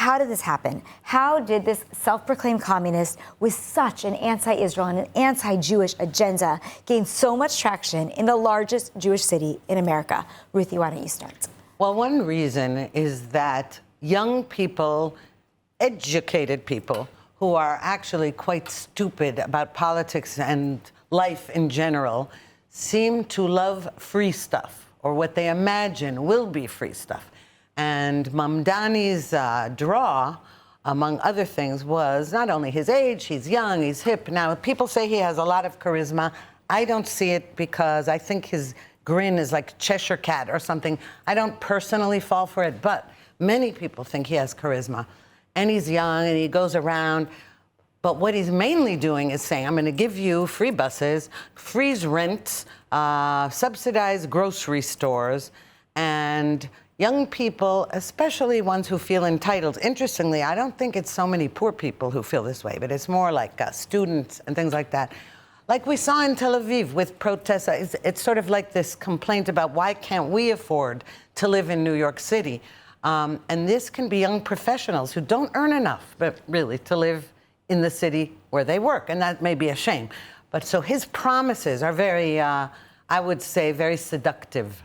how did this happen? How did this self-proclaimed communist with such an anti-Israel and an anti-Jewish agenda gain so much traction in the largest Jewish city in America? Ruthie, why don't you start? Well, one reason is that young people, educated people, who are actually quite stupid about politics and life in general, seem to love free stuff, or what they imagine will be free stuff. And Mamdani's draw, among other things, was not only his age, he's young, he's hip. Now, people say he has a lot of charisma. I don't see it because I think his grin is like Cheshire Cat or something. I don't personally fall for it, but many people think he has charisma. And he's young and he goes around. But what he's mainly doing is saying, I'm going to give you free buses, freeze rent, subsidize grocery stores, and young people, especially ones who feel entitled. Interestingly, I don't think it's so many poor people who feel this way, but it's more like students and things like that. Like we saw in Tel Aviv with protests, it's sort of like this complaint about why can't we afford to live in New York City? And this can be young professionals who don't earn enough, but really to live in the city where they work, and that may be a shame. But so his promises are very, I would say, very seductive.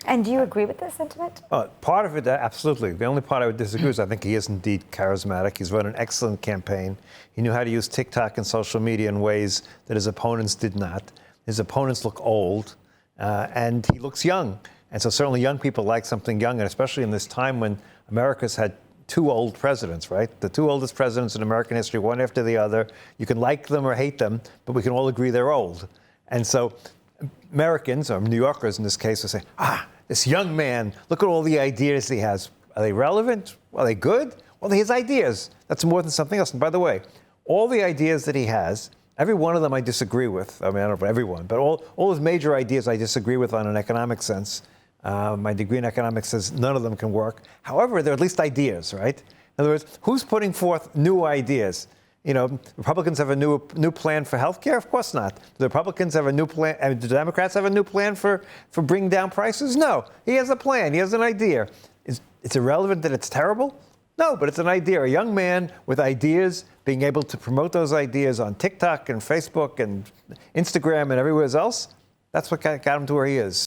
And do you agree with this sentiment? Part of it, absolutely. The only part I would disagree is I think he is indeed charismatic. He's run an excellent campaign. He knew how to use TikTok and social media in ways that his opponents did not. His opponents look old, and he looks young. And so certainly young people like something young, and especially in this time when America's had two old presidents, right? The two oldest presidents in American history, one after the other. You can like them or hate them, but we can all agree they're old. And so Americans, or New Yorkers in this case, will say, this young man, look at all the ideas he has. Are they relevant? Are they good? Well, he has ideas. That's more than something else. And by the way, all the ideas that he has, every one of them I disagree with. I mean, I don't know everyone, but all his major ideas I disagree with on an economic sense. My degree in economics says none of them can work. However, they're at least ideas, right? In other words, who's putting forth new ideas? You know, Republicans have a new plan for health care? Of course not. Do the Republicans have a new plan? Do the Democrats have a new plan for bringing down prices? No. He has a plan. He has an idea. It's irrelevant that it's terrible? No, but it's an idea. A young man with ideas, being able to promote those ideas on TikTok and Facebook and Instagram and everywhere else, that's what got him to where he is.